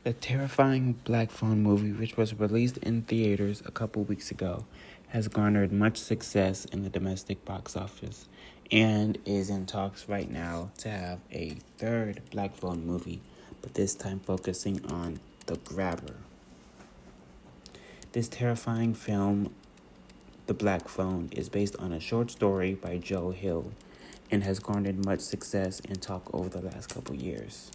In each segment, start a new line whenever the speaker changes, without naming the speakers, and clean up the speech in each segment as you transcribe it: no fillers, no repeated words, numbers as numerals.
The terrifying Blackphonemovie, which was released in theaters a couple weeks ago, has garnered much success in the domestic box office and is in talks right now to have a third Blackphonemovie, but this time focusing on The Grabber. This terrifying film, The Black Phone, is based on a short story by Joe Hill and has garnered much success and talk over the last couple years.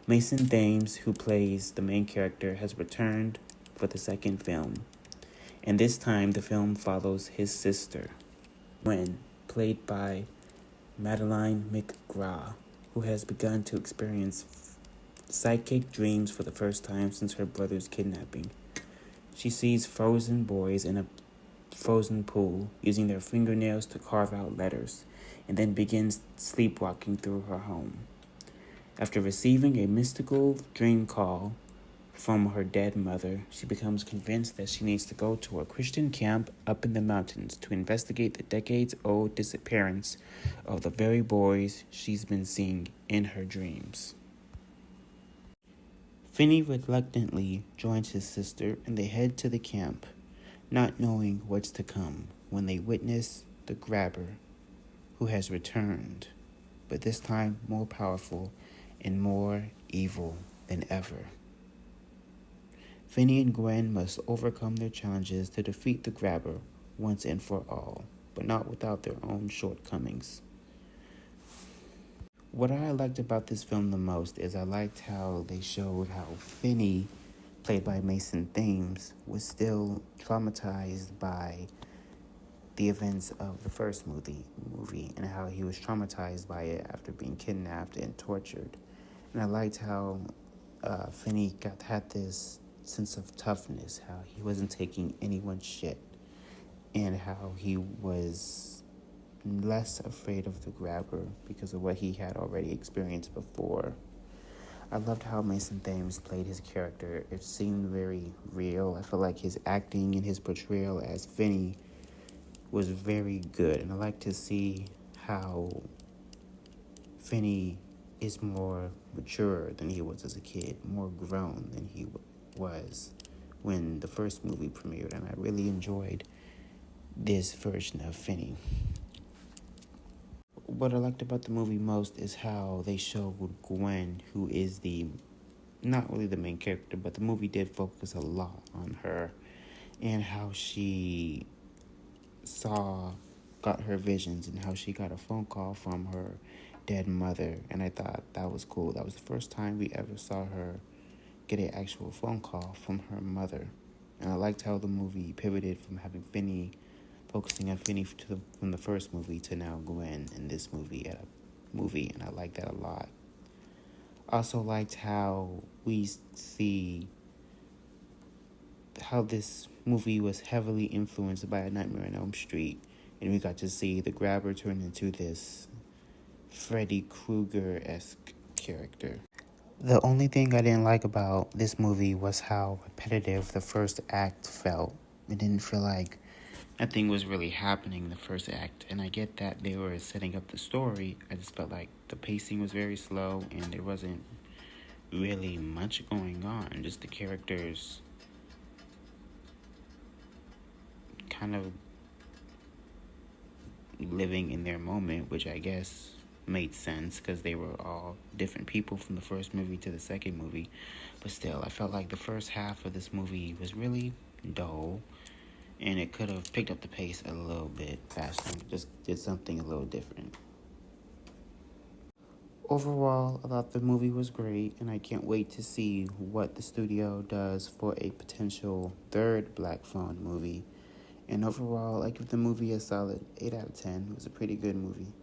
Mason Thames, who plays the main character, has returned for the second film, and this time the film follows his sister, Gwen, played by Madeline McGrath, who has begun to experience psychic dreams for the first time since her brother's kidnapping. She sees frozen boys in a frozen pool using their fingernails to carve out letters, and then begins sleepwalking through her home. After receiving a mystical dream call from her dead mother, she becomes convinced that she needs to go to a Christian camp up in the mountains to investigate the decades-old disappearance of the very boys she's been seeing in her dreams. Finney reluctantly joins his sister and they head to the camp, not knowing what's to come, when they witness the Grabber, who has returned, but this time more powerful and more evil than ever. Finney and Gwen must overcome their challenges to defeat the Grabber once and for all, but not without their own shortcomings. What I liked about this film the most is I liked how they showed how Finney, played by Mason Thames, was still traumatized by the events of the first movie and how he was traumatized by it after being kidnapped and tortured. And I liked how Finney had this sense of toughness, how he wasn't taking anyone's shit, and how he was less afraid of the Grabber because of what he had already experienced before. I loved how Mason Thames played his character. It seemed very real. I feel like his acting and his portrayal as Finney was very good, and I like to see how Finney is more mature than he was as a kid, more grown than he was when the first movie premiered, and I really enjoyed this version of Finney. What I liked about the movie most is how they showed Gwen, who is not really the main character, but the movie did focus a lot on her, and how she got her visions, and how she got a phone call from her dead mother, and I thought that was cool. That was the first time we ever saw her get an actual phone call from her mother, and I liked how the movie pivoted from having Finney, focusing on Finney from the first movie, to now Gwen in this movie, and I liked that a lot. Also liked how we see how this movie was heavily influenced by A Nightmare on Elm Street, and we got to see the Grabber turn into this Freddy Krueger-esque character. The only thing I didn't like about this movie was how repetitive the first act felt. It didn't feel like nothing was really happening in the first act, and I get that they were setting up the story. I just felt like the pacing was very slow and there wasn't really much going on. Just the characters kind of living in their moment, which I guess made sense because they were all different people from the first movie to the second movie. But still, I felt like the first half of this movie was really dull, and it could have picked up the pace a little bit faster, just did something a little different. Overall, I thought the movie was great, and I can't wait to see what the studio does for a potential third Blackphonemovie. And overall, I give the movie a solid 8 out of 10. It was a pretty good movie.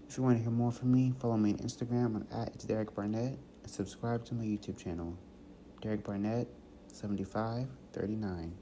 If you want to hear more from me, follow me on Instagram on @It'sDerekBarnett, and subscribe to my YouTube channel, Derek Barnett 7539.